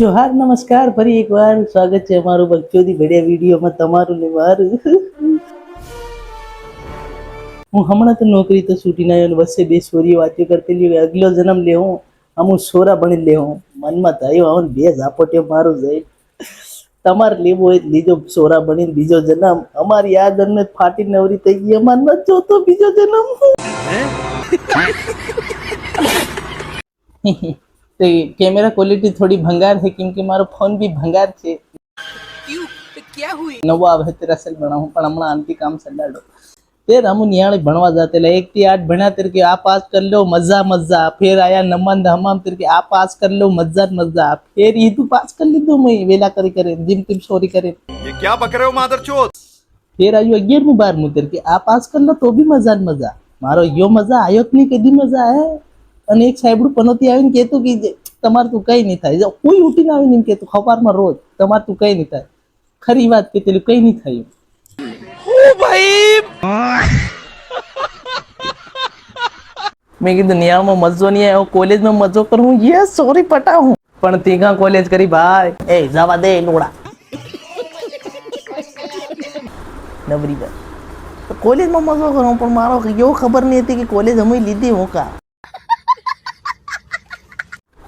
જોહાર નમસ્કાર ફરી એકવાર સ્વાગત છે અમારું બગચોદી ભેડિયા વિડીયોમાં તમારું ને મારું. હું હમણાં તો નોકરી તો છૂટીને આવ્યો ને વચ્ચે બે છોરીઓ વાતો કરતી લ્યો અગલો જન્મ લે હું અમુક સોરા બની લે હું મનમાં થયું આવું બે ઝાપટીઓ મારું જાય તમારે લેવો હોય લીજો સોરા બનીને બીજો જન્મ અમારી આ જન્મ ફાટી નવરી થઈ ગઈ અમાર ન જોતો બીજો જન્મ. तो कैमरा क्वालिटी थोड़ी भंगार है क्योंकि मारो फोन भी भंगार છે. क्यों तो क्या हुई नવો આવે તેરા સેલ બનાવું પણ હમણાં આંટી કામ સંડાડો તે રામુ નિયાળી ભણવા જાતેલા 1 થી 8 ભણ્યા તેર કે આ પાસ कर लो मजा मजा फिर आया नमन हमाम तेर के आ पास कर लो मजा मजा फिर ये तू पास कर लीधું मैं वेला કરી કરે जिम टीम सॉरी करे ये क्या बक रहे हो मादरचोद फिर आयो 11 12 तेर के आ पास कर लो तो भी मजा मजा मारो यो मजा आयो नहीं कदी मजा है અને એક સાહેબડું પનોતી આવીને કહેતું કે તમાર તું કઈ નહીં થાય કોઈ ઉઠીને આવીને એમ કહેતું ખવારમાં રોજ તમાર તું કઈ નહીં થાય ખરી વાત કે તેલું કઈ નહીં થાય ઓ ભાઈ મેં કીધું નિયાળમાં મજો નહીં આવ્યો કોલેજમાં મજો કરું યસ સોરી પટાવું પણ તીઘા કોલેજ કરી ભાઈ એ જવા દે લોડા નવરી વાત કોલેજમાં મજો કરું પણ મારો એવો ખબર નહીં હતી કે કોલેજ અમે લીધી હું કા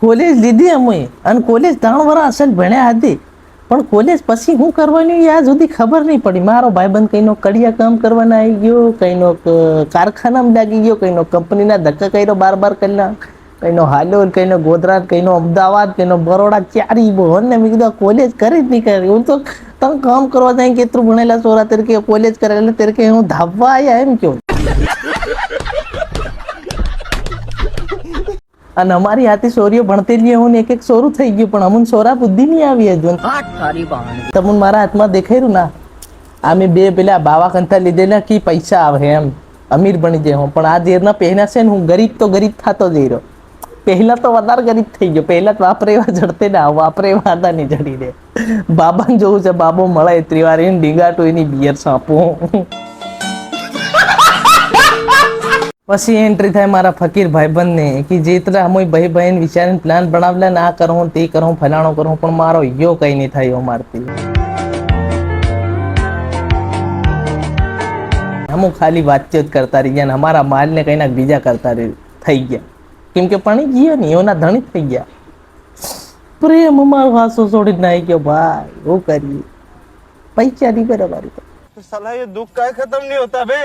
કોલેજ લીધી અમે અને કોલેજ 3 વર્ષ અસલ ભણ્યા હતી પણ કોલેજ પછી હું કરવાનું યાદ સુધી ખબર નહીં પડી મારો ભાઈબંધ કઈનો કડિયા કામ કરવાના આવી ગયો કઈનો કારખાનામાં લાગી ગયો કઈનો કંપનીના ધક્કા કર્યો બાર કલાક કઈનો હાલોલ કઈનો ગોધરા કઈનો અમદાવાદ કઈનો બરોડા ચારી બોન ને મેં કીધું કોલેજ કરી જ નહીં કરી હું તો તમે કામ કરવા જાય કેટલું ભણેલા સોરા તરીકે કોલેજ કરેલા તરીકે હું ધાબવા આવ્યા એમ કહું અને અમારી હાથી સોરીઓ ભણતેલી હું એક એક સોરું થઈ ગયું પણ અમુન સોરા બુદ્ધિ નહીં આવી હજુ તમને મારા હાથમાં દેખાયું ના અમે બે પેલા બાવા કંથા લીધેલા કે પૈસા આવે એમ અમીર બની જાય હું પણ આ જેરના પહેલા છે ને હું ગરીબ તો ગરીબ થતો જઈ રહ્યો પહેલા તો વધારે ગરીબ થઈ ગયો પહેલા તો વાપરે એવા જડતે ના વાપરે એવા હતા નહીં જડી દે બાબાને જોવું છે બાબો મળે ત્રિવારી ડીંગાટો એની બિયર સાપું પછી એન્ટ્રી થાય મારા ફકીર ભાઈબંધ ને કે જેતરા અમે ભાઈ બહેન વિચારીને પ્લાન બનાવલા ના કરું તે કરું ફલાણો કરું પણ મારો યો કઈ નહીં થાય મારથી અમુક ખાલી વાતચીત કરતા રહી ગયા ને અમારા માલ ને કઈ ના બીજા કરતા થઈ ગયા કેમ કે પાણી ગયો ને એના ધણી થઈ ગયા પ્રેમ અમારો હાસો છોડી નાઈ ગયો ભાઈ એવું કરીએ પૈસા નહીં બરાબર साला ये दुख का खत्म नहीं होता बे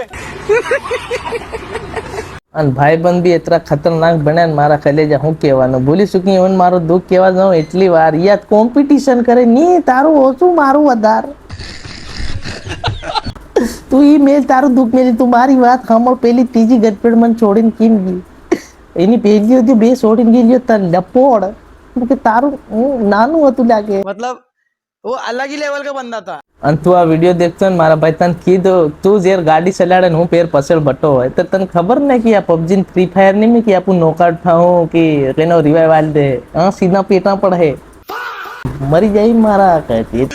અને ભાઈબંધ બી એટલા ખતરનાક બન્યા ને મારા કલેજા હું કહેવાનું ભૂલી ચૂકી હું મારો દુઃખ કહેવા જાઉં એટલી વાર યાદ કોમ્પિટિશન કરે ની તારું ઓછું મારું વધારે તું ઈ મેલ તારું દુઃખ મેલી તું મારી વાત સાંભળ પેલી ત્રીજી ગટપેડ મને છોડીને કેમ ગઈ એની પહેલી હતી બે છોડીને ગઈ તને લપોડ કે તારું નાનું હતું લાગે मतलब वो अलग ही लेवल का बंदा था અને તું આ વિડીયો દેખતો ને મારા ભાઈ તને કીધું તું જ્યારે ગાડી ચલાડે ને હું પેર પસેલ બટો હોય તો તને ખબર ને કે આ પબજી ફ્રી ફાયર નહીં કે આપું નોકઆઉટ થાઉં કે એનો રિવાઇવ આલ દે હા સીધા પેટા પડે મરી જાય મારા કહેતી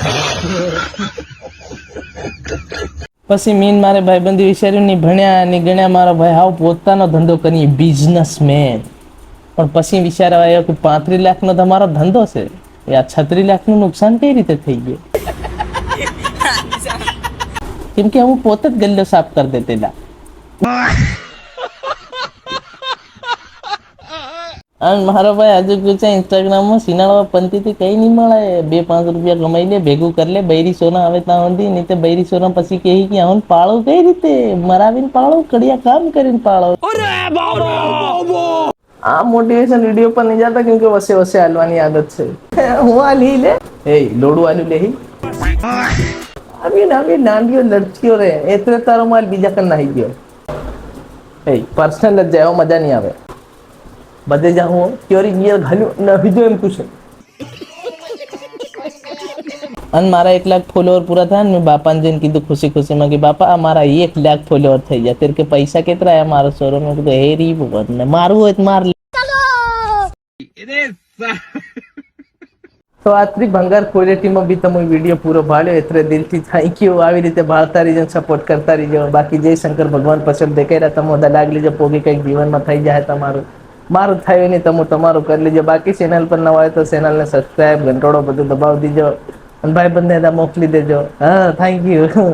પછી મીન મારે ભાઈબંધી વિચાર્યું નહીં ભણ્યા નહીં ગણ્યા મારો ભાઈ હાવ પોતાનો ધંધો કરીએ બિઝનેસમેન પણ પછી વિચાર આવ્યો કે 35 લાખનો તમારો ધંધો છે એ આ 36 લાખનું નુકસાન કઈ રીતે થઈ ગયું કેમ કે હું પોતે જ ગલ્લો સાફ કરી દેતેલા અને મારો ભાઈ હજુ પૂછે ઇન્સ્ટાગ્રામમાં સિનાળવા પંતીથી કઈ નહીં મળે 2-5 રૂપિયા કમાઈ લે ભેગું કરી લે બૈરી સોના આવે ત્યાં સુધી નહીં તો બૈરી સોના પછી કહે કે હું પાળો કઈ રીતે મરાવીને પાળો કડિયા કામ કરીને પાળો આ મોટિવેશન વિડીયો પર નહીં જતા કેમ કે વસે વસે હાલવાની આદત છે હું આ લી લે એ લોડું આલ્યું લેહી આવી નાનીઓ લડકીઓ રે એટલે તારો માલ બીજા કર નાહી ગયો એ પર્સનલ જ જાય મજા નહીં આવે બધે જાઉં ક્યોરી ગિયર ઘાલ્યું નાહી જો એમ પૂછે અને મારા 1 લાખ ફોલોવર પૂરા થયા ને મેં બાપાને જઈને કીધું ખુશી ખુશીમાં કે બાપા મારા 1 લાખ ફોલોવર થઈ ગયા તેર કે પૈસા કેટલા આયા મારો સોરો મેં કીધું હે રી ભગવાન ને મારું હોય તો માર તો આટલી ભંગાર ક્વોલિટીમાં બી તમે વિડીયો પૂરો ભાળ્યો એટલે દિલથી થેન્ક યુ આવી રીતે ભાળતા રહીજો સપોર્ટ કરતા રહીજો બાકી જય શંકર ભગવાન પસંદ દેખાઈ રહ્યા તમે લાગ લીજો પોગી કંઈક જીવનમાં થઈ જાય તમારું મારું થયું નહીં તમે તમારું કરી લેજો. બાકી ચેનલ પર નવા હોય તો ચેનલને સબસ્ક્રાઇબ ઘંટોળો બધું દબાવી દીજો અને ભાઈ બંને મોકલી દેજો. હા, થેન્ક યુ.